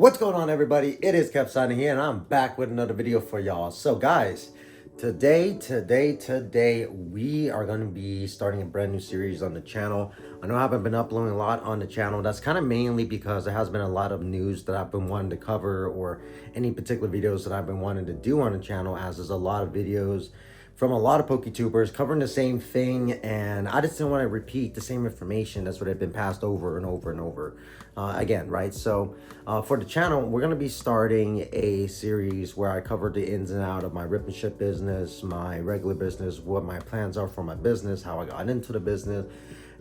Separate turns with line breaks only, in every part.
What's going on, everybody? It is Kev signing here, and I'm back with another video for y'all. So guys, today we are going to be starting a brand new series on the channel. I know I haven't been uploading a lot on the channel. That's kind of mainly because there has been a lot of news that I've been wanting to cover, or any particular videos that I've been wanting to do on the channel, as there's a lot of videos from a lot of PokeTubers covering the same thing, and I just didn't want to repeat the same information that's what had been passed over and over and over again, right? So for the channel, we're going to be starting a series where I cover the ins and out of my RipNShip business, my regular business, what my plans are for my business, how I got into the business,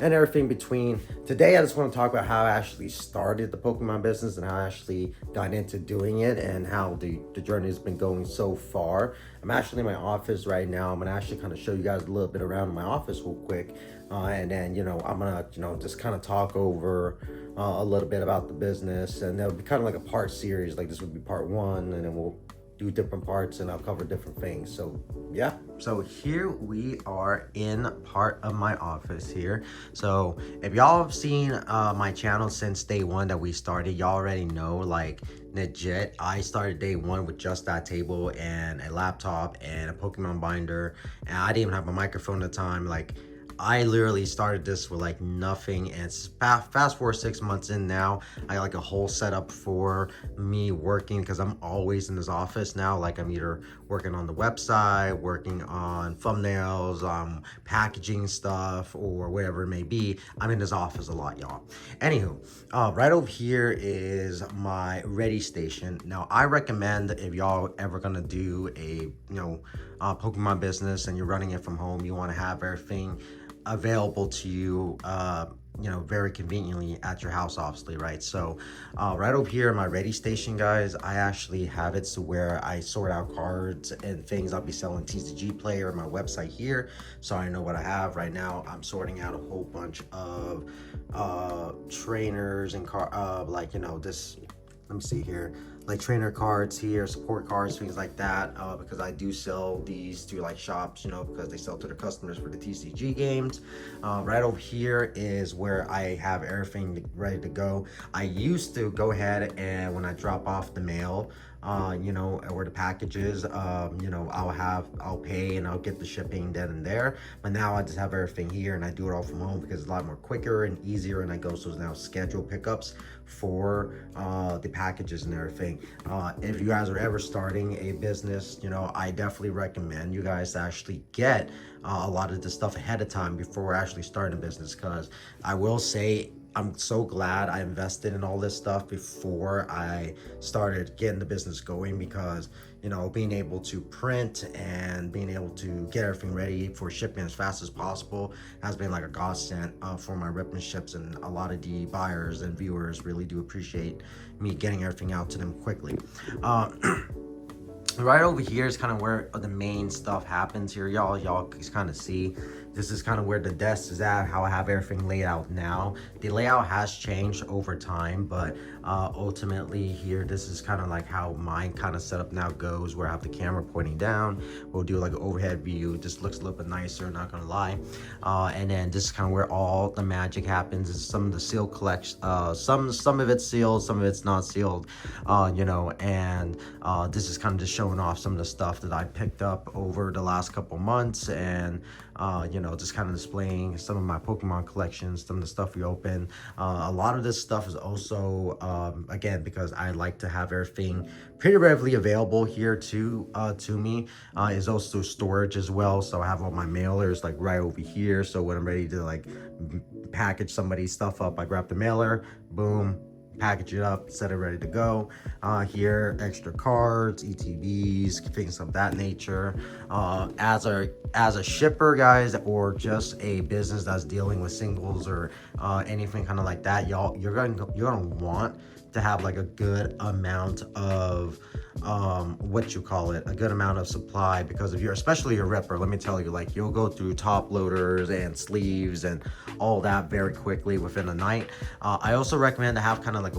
and everything between. Today, I just want to talk about how I actually started the Pokemon business and how I actually got into doing it and how the journey has been going so far. I'm actually in my office right now. I'm going to actually kind of show you guys a little bit around my office real quick. And then, I'm going to, just kind of talk over a little bit about the business. And that'll be kind of like a part series. Like this would be part one, and then we'll do different parts and I'll cover different things. So yeah, so here we are in part of my office here. So if y'all have seen my channel since day one that we started, y'all already know, like, legit, I started day one with just that table and a laptop and a Pokemon binder, and I didn't even have a microphone at the time. Like, I literally started this with like nothing, and fast forward 6 months in now, I got like a whole setup for me working, because I'm always in this office now. Like, I'm either working on the website, working on thumbnails, packaging stuff, or whatever it may be. I'm in this office a lot, y'all. Anywho, right over here is my ready station. Now, I recommend, if y'all ever gonna do a Pokemon business and you're running it from home, you want to have everything available to you very conveniently at your house, obviously, right? So right over here in my ready station, guys, I actually have it to where I sort out cards and things. I'll be selling TCG Player on my website here, so I know what I have. Right now I'm sorting out a whole bunch of trainers and this, let me see here, like trainer cards here, support cards, things like that, because I do sell these to like shops, because they sell to their customers for the TCG games. Right over here is where I have everything ready to go. I used to go ahead and when I drop off the mail, or the packages, I'll pay and I'll get the shipping then and there. But now I just have everything here, and I do it all from home because it's a lot more quicker and easier. And I go, so now schedule pickups for the packages and everything. If you guys are ever starting a business, I definitely recommend you guys to actually get a lot of this stuff ahead of time before actually starting a business, because I will say, I'm so glad I invested in all this stuff before I started getting the business going, because being able to print and being able to get everything ready for shipping as fast as possible has been like a godsend for my RipNShips, and a lot of the buyers and viewers really do appreciate me getting everything out to them quickly. Right over here is kind of where the main stuff happens here, y'all can kind of see. This is kind of where the desk is at, how I have everything laid out now. The layout has changed over time, but ultimately here, this is kind of like how mine kind of setup now goes, where I have the camera pointing down. We'll do like an overhead view. Just looks a little bit nicer, not gonna lie. And then this is kind of where all the magic happens. Is some of the seal collection, some of it's sealed, some of it's not sealed, and this is kind of just showing off some of the stuff that I picked up over the last couple months, and just kind of displaying some of my Pokemon collections, some of the stuff we open. A lot of this stuff is also, again, because I like to have everything pretty readily available here to me, is also storage as well. So I have all my mailers like right over here. So when I'm ready to like package somebody's stuff up, I grab the mailer, boom, package it up, set it ready to go. Here, extra cards, ETBs, things of that nature. As a shipper, guys, or just a business that's dealing with singles or anything kind of like that, you're gonna want to have like a good amount of a good amount of supply, because if you're, especially a ripper, let me tell you, like, you'll go through top loaders and sleeves and all that very quickly within a night. I also recommend to have kind of like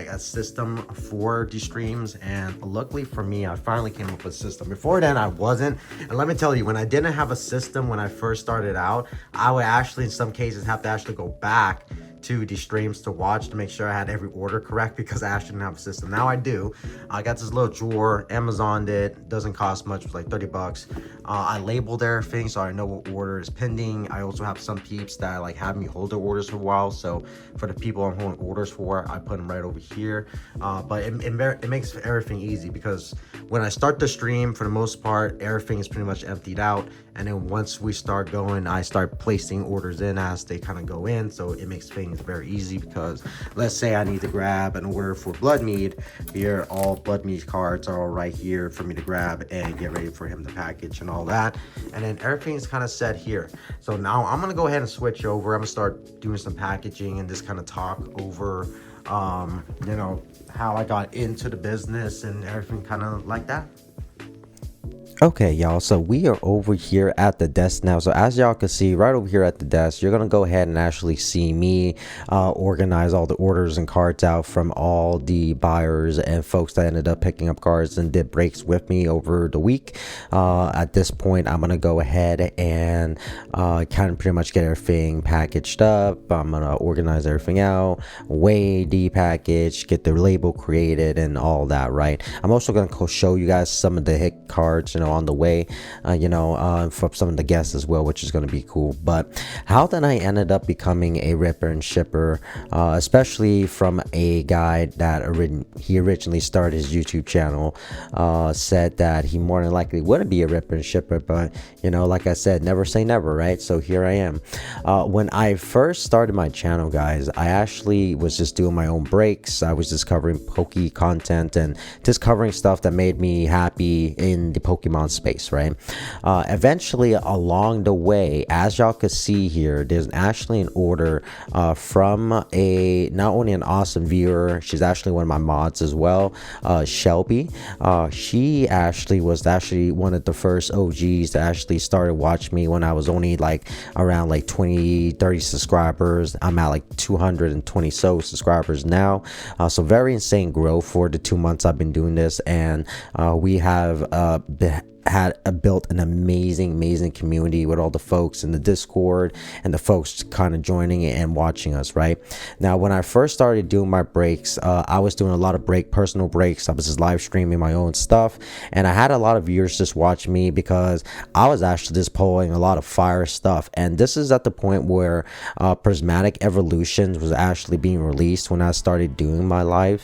a system for the streams, and luckily for me, I finally came up with a system. Before then, I wasn't, and let me tell you, when I didn't have a system when I first started out, I would actually in some cases have to actually go back to the streams to watch to make sure I had every order correct, because I actually didn't have a system. Now I do. I got this little drawer, Amazoned it, doesn't cost much, it's like 30 bucks. I labeled everything so I know what order is pending. I also have some peeps that like have me hold their orders for a while, so for the people I'm holding orders for, I put them right over here. But it makes everything easy, because when I start the stream, for the most part, everything is pretty much emptied out, and then once we start going, I start placing orders in as they kind of go in. So it makes things very easy, because let's say I need to grab an order for blood mead. Here, all blood mead cards are all right here for me to grab and get ready for him to package and all that. And then everything's kind of set here. So now I'm gonna go ahead and switch over. I'm gonna start doing some packaging and just kind of talk over you know, how I got into the business and everything kind of like that. Okay, y'all, so we are over here at the desk now. So as y'all can see right over here at the desk, you're gonna go ahead and actually see me organize all the orders and cards out from all the buyers and folks that ended up picking up cards and did breaks with me over the week. At this point, I'm gonna go ahead and kind of pretty much get everything packaged up. I'm gonna organize everything out, weigh, depackage, get the label created and all that, right? I'm also gonna show you guys some of the hit cards, you know, on the way, from some of the guests as well, which is going to be cool. But how then I ended up becoming a ripper and shipper, especially from a guy that he originally started his YouTube channel, said that he more than likely wouldn't be a ripper and shipper, but you know, like I said, never say never, right? So here I am. When I first started my channel, guys, I actually was just doing my own breaks. I was just covering Poke content and just covering stuff that made me happy in the Pokemon space, right? Eventually along the way, as y'all can see here, there's actually an order from not only an awesome viewer, she's actually one of my mods as well, Shelby. She actually was one of the first OGs that actually started watching me when I was only like around like 20-30 subscribers. I'm at like 220 subscribers now, so very insane growth for the 2 months I've been doing this. And we have built an amazing community with all the folks in the Discord and the folks kind of joining it and watching us. Right now, when I first started doing my breaks, I was doing a lot of personal breaks. I was just live streaming my own stuff, and I had a lot of viewers just watching me because I was actually just pulling a lot of fire stuff. And this is at the point where Prismatic Evolutions was actually being released when I started doing my live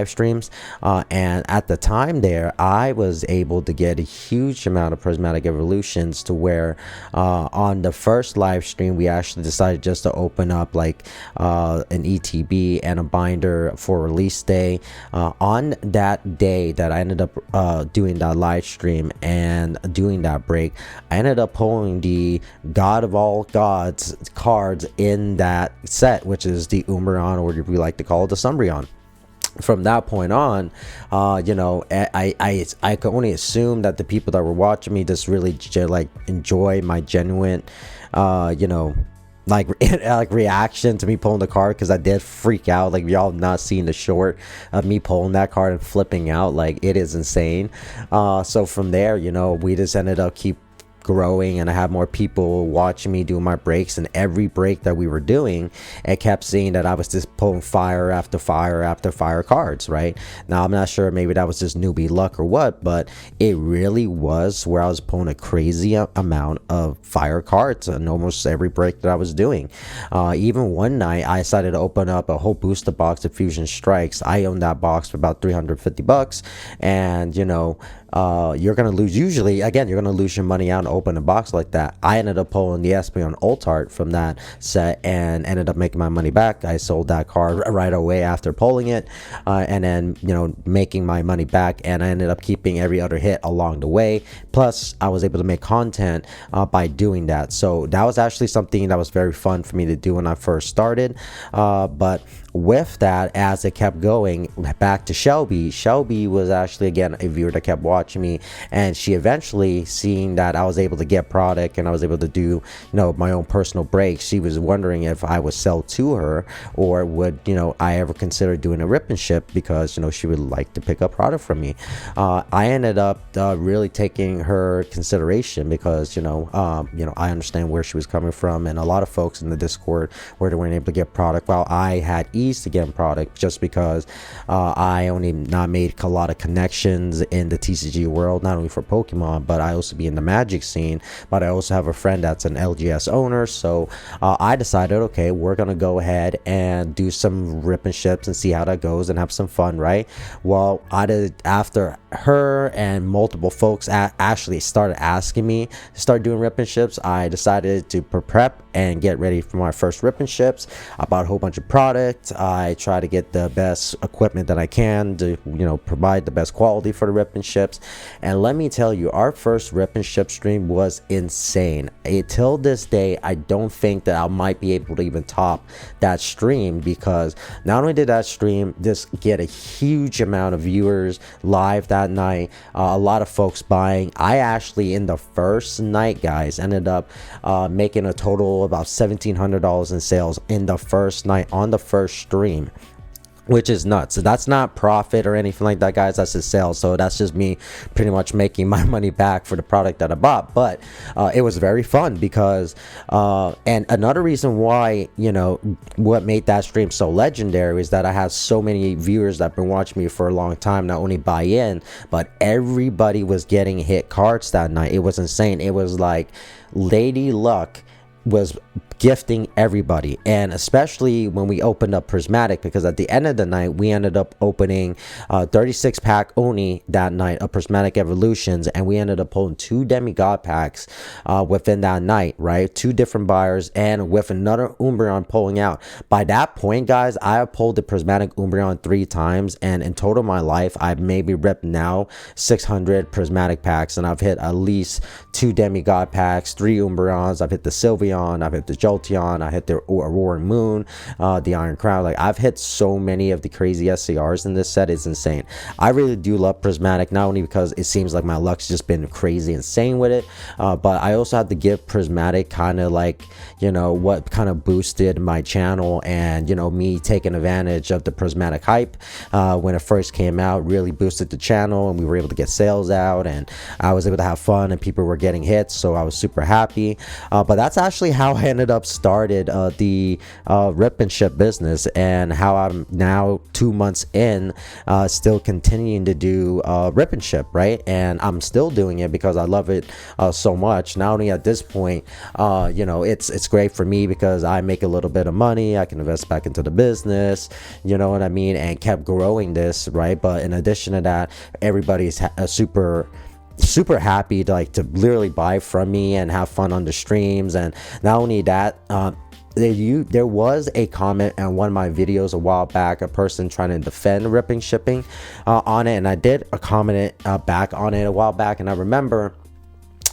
streams, and at the time there, I was able to get a huge amount of Prismatic Evolutions, to where on the first live stream we actually decided just to open up like an ETB and a binder for release day. On that day that I ended up doing that live stream and doing that break, I ended up pulling the God of all gods cards in that set, which is the Umbreon, or if we like to call it the Umbreon. From that point on, I could only assume that the people that were watching me just really like enjoy my genuine, like reaction to me pulling the card, because I did freak out. Like, y'all not seeing the short of me pulling that card and flipping out, like it is insane. So from there, we just ended up keep growing, and I have more people watching me do my breaks. And every break that we were doing, it kept seeing that I was just pulling fire after fire after fire cards. Right now, I'm not sure, maybe that was just newbie luck or what, but it really was where I was pulling a crazy amount of fire cards on almost every break that I was doing. Even one night I decided to open up a whole booster box of Fusion Strikes. I owned that box for about 350 bucks, and you're gonna lose, usually again, you're gonna lose your money out and open a box like that. I ended up pulling the Espeon Alt-Art from that set and ended up making my money back. I sold that card right away after pulling it, and then making my money back, and I ended up keeping every other hit along the way. Plus I was able to make content by doing that. So that was actually something that was very fun for me to do when I first started. But with that, as it kept going, back to Shelby was actually again a viewer that kept watching me, and she eventually, seeing that I was able to get product and I was able to do my own personal breaks, she was wondering if I would sell to her, or would I ever consider doing a rip and ship, because she would like to pick up product from me. I ended up really taking her consideration, because I understand where she was coming from, and a lot of folks in the Discord where they weren't able to get product, while I had ease to get product, just because I only not made a lot of connections in the TCG world, not only for Pokemon, but I also be in the Magic scene. But I also have a friend that's an LGS owner, so I decided, okay, we're gonna go ahead and do some rip and ships and see how that goes and have some fun, right? Well, after her and multiple folks actually started asking me to start doing rip and ships, I decided to prep and get ready for my first rip and ships. I bought a whole bunch of products. I try to get the best equipment that I can to provide the best quality for the rip and ships. And let me tell you, our first rip and ship stream was insane. Till this day, I don't think that I might be able to even top that stream, because not only did that stream just get a huge amount of viewers live that night, a lot of folks buying. I actually, in the first night, guys, ended up making a total of about $1,700 in sales in the first night on the first stream, which is nuts. So that's not profit or anything like that, guys. That's just sales. So that's just me pretty much making my money back for the product that I bought. But it was very fun, because and another reason why what made that stream so legendary is that I have so many viewers that have been watching me for a long time, not only buy in, but everybody was getting hit cards that night. It was insane. It was like Lady Luck was gifting everybody, and especially when we opened up Prismatic, because at the end of the night we ended up opening 36 pack only that night of Prismatic Evolutions, and we ended up pulling 2 demigod packs within that night, right? 2 different buyers, and with another Umbreon pulling out. By that point, guys, I have pulled the Prismatic Umbreon 3 times, and in total my life I've maybe ripped now 600 Prismatic packs, and I've hit at least 2 demigod packs, 3 Umbreons, I've hit the Sylveon, I've hit the Jolteon, I hit the Roaring Moon, the Iron Crown. Like, I've hit so many of the crazy SCRs in this set. It's insane. I really do love Prismatic, not only because it seems like my luck's just been crazy insane with it, but I also have to give Prismatic kind of like, what kind of boosted my channel, and me taking advantage of the Prismatic hype when it first came out really boosted the channel, and we were able to get sales out, and I was able to have fun, and people were getting hits, so I was super happy. But that's actually how I ended up started the rip and ship business, and how I'm now 2 months in still continuing to do rip and ship, right? And I'm still doing it because I love it so much. Not only at this point, it's great for me because I make a little bit of money, I can invest back into the business, you know what I mean, and kept growing this, right? But in addition to that, everybody's super happy to literally buy from me and have fun on the streams. And not only that, there was a comment on one of my videos a while back, a person trying to defend ripping shipping on it, and I did a comment back on it a while back, and I remember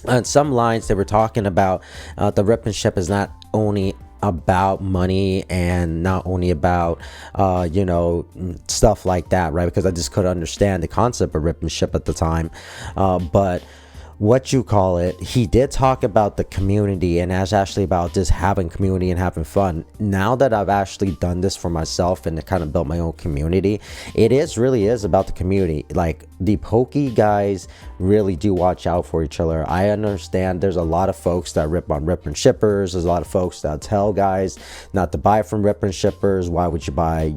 on some lines they were talking about the rip and ship is not only about money and not only about stuff like that, right? Because I just couldn't understand the concept of rip and ship at the time, but he did talk about the community, and that's actually about just having community and having fun. Now that I've actually done this for myself and kind of built my own community, really is about the community. Like, the Poke guys really do watch out for each other. I understand there's a lot of folks that rip on rip and shippers. There's a lot of folks that tell guys not to buy from rip and shippers. Why would you buy,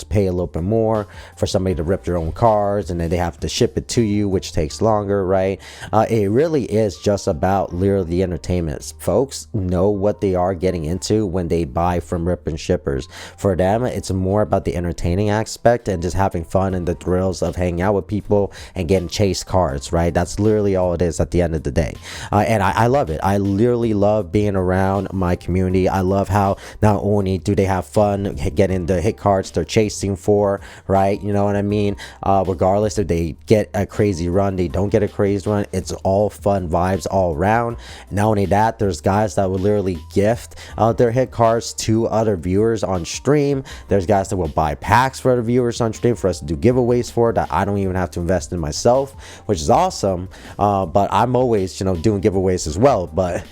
pay a little bit more for somebody to rip their own cards, and then they have to ship it to you, which takes longer, right? It really is just about literally the entertainment. Folks know what they are getting into when they buy from rip and shippers. For them, it's more about the entertaining aspect and just having fun and the thrills of hanging out with people people and getting chase cards, right? That's literally all it is at the end of the day. And I love it. I literally love being around my community. I love how not only do they have fun getting the hit cards they're chasing for, right? You know what I mean? Regardless if they get a crazy run, they don't get a crazy run, it's all fun vibes all around. Not only that, there's guys that will literally gift their hit cards to other viewers on stream. There's guys that will buy packs for other viewers on stream for us to do giveaways for, that I don't even have to invest in myself, which is awesome. But I'm always, you know, doing giveaways as well. But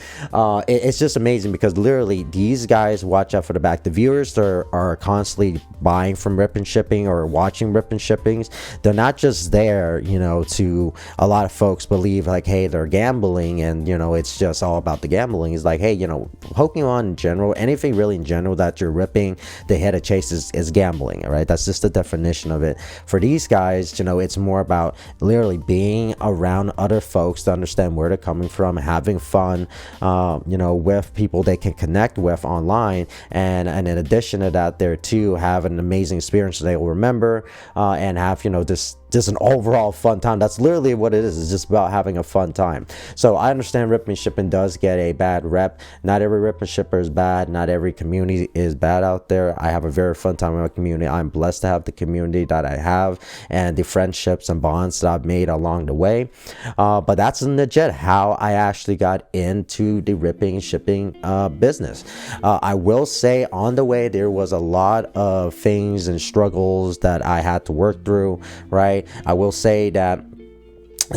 it's just amazing because literally these guys watch out for the back. The viewers are constantly buying from RipNShipping or watching RipNShippings. They're not just there, you know, to a lot of folks believe like, hey, they're gambling and, you know, it's just all about the gambling. It's like, hey, you know, Pokemon in general, anything really in general that you're ripping the head of chase is gambling, right? That's just the definition of it. For these guys, you know, it's more about literally being around other folks to understand where they're coming from, having fun, you know, with people they can connect with online, and in addition to that, there too have an amazing experience they will remember, and have, you know, just an overall fun time. That's literally what it is. It's just about having a fun time. So I understand RipNShipping does get a bad rep. Not every RipNShipper is bad. Not every community is bad out there. I have a very fun time in my community. I'm blessed to have the community that I have and the friendships and bonds that I've made along the way. But that's legit how I actually got into the RipNShipping business. I will say on the way there was a lot of things and struggles that I had to work through, right? I will say that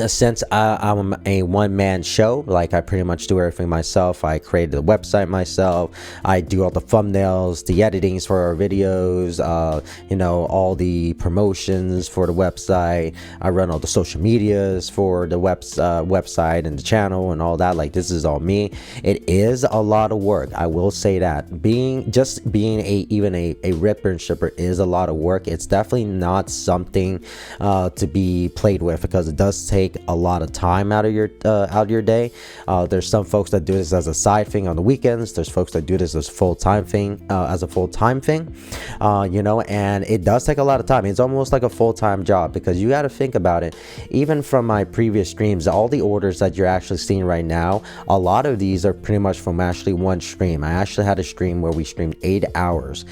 since I'm a one-man show, like I pretty much do everything myself. I created the website myself. I do all the thumbnails, the editings for our videos, you know, all the promotions for the website. I run all the social medias for the website and the channel and all that. Like, this is all me. It is a lot of work. I will say that being even a RipNShipper is a lot of work. It's definitely not something to be played with, because it does take a lot of time out of your day. There's some folks that do this as a side thing on the weekends. There's folks that do this as full-time thing, you know, and it does take a lot of time. It's almost like a full-time job, because you got to think about it. Even from my previous streams, all the orders that you're actually seeing right now, a lot of these are pretty much from actually one stream. I actually had a stream where we streamed 8 hours.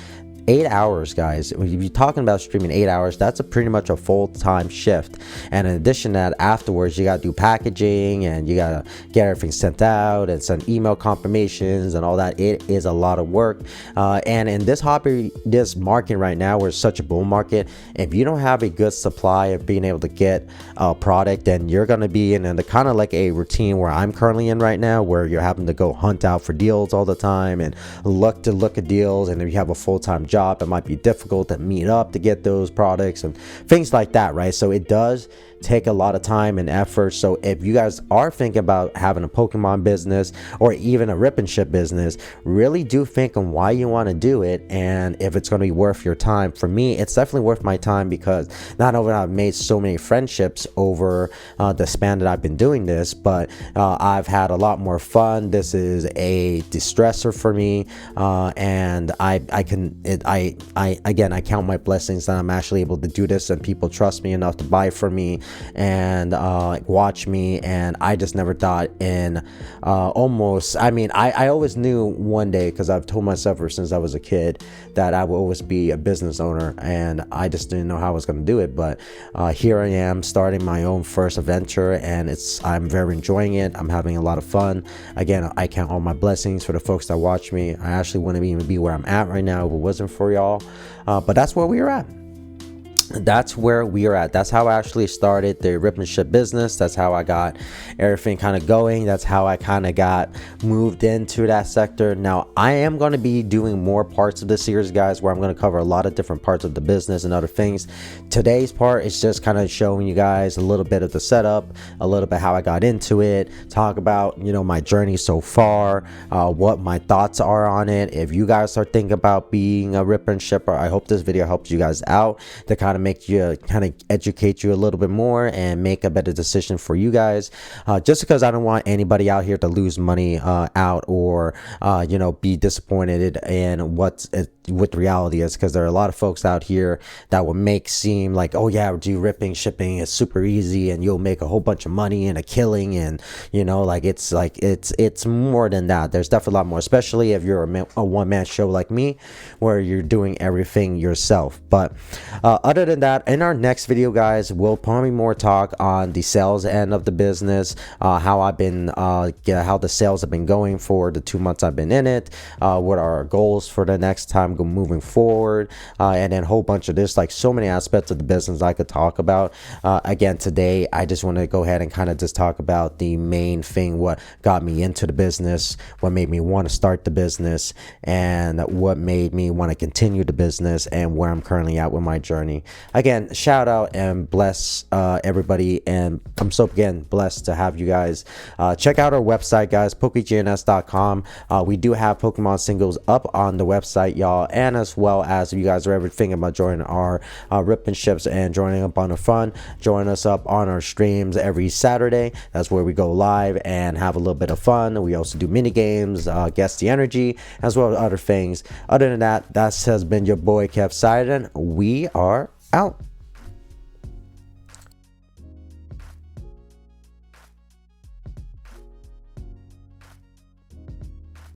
8 hours, guys. If you're talking about streaming 8 hours, that's pretty much a full-time shift. And in addition to that, afterwards you gotta do packaging and you gotta get everything sent out and send email confirmations and all that. It is a lot of work, and in this hobby, this market right now, where it's such a bull market, if you don't have a good supply of being able to get a product, then you're gonna be in the kind of like a routine where I'm currently in right now, where you're having to go hunt out for deals all the time and look at deals. And if you have a full-time job, it might be difficult to meet up to get those products and things like that, right? So it does take a lot of time and effort. So if you guys are thinking about having a Pokemon business or even a RipNShip business, really do think on why you want to do it and if it's going to be worth your time. For me, it's definitely worth my time, because not only I've made so many friendships over the span that I've been doing this, but I've had a lot more fun. This is a distressor for me, and I count my blessings that I'm actually able to do this, and people trust me enough to buy from me and watch me. And I just never thought in I always knew one day, because I've told myself ever since I was a kid that I will always be a business owner, and I just didn't know how I was going to do it. But here I am starting my own first adventure, and I'm very enjoying it. I'm having a lot of fun. Again, I count all my blessings for the folks that watch me. I actually wouldn't even be where I'm at right now if it wasn't for y'all, but that's where we are at. That's where we are at. That's how I actually started the RipNShip business. That's how I got everything kind of going. That's how I kind of got moved into that sector. Now, I am going to be doing more parts of this series, guys, where I'm going to cover a lot of different parts of the business and other things. Today's part is just kind of showing you guys a little bit of the setup, a little bit how I got into it, talk about, you know, my journey so far, what my thoughts are on it. If you guys are thinking about being a RipNShipper, I hope this video helps you guys out to kind of educate you a little bit more and make a better decision for you guys, just because I don't want anybody out here to lose money out or you know, be disappointed in what the reality is, because there are a lot of folks out here that will make seem like, oh yeah, do ripping shipping is super easy and you'll make a whole bunch of money and a killing, and you know, like it's more than that. There's definitely a lot more, especially if you're a one-man show like me, where you're doing everything yourself. But other than that, in our next video, guys, we'll probably more talk on the sales end of the business, how I've been how the sales have been going for the 2 months I've been in it, what are our goals for the next time moving forward, and then a whole bunch of this, like so many aspects of the business I could talk about. Again, today I just want to go ahead and kind of just talk about the main thing, what got me into the business, what made me want to start the business, and what made me want to continue the business, and where I'm currently at with my journey. Again, shout out and bless everybody, and I'm so again blessed to have you guys. Check out our website, guys, PokeGNS.com. We do have Pokemon singles up on the website, y'all, and as well as if you guys are ever thinking about joining our RipNShips and joining up on the fun, join us up on our streams every Saturday. That's where we go live and have a little bit of fun. We also do mini games, guess the energy, as well as other things. Other than that, that has been your boy Kev Sidon. We are out.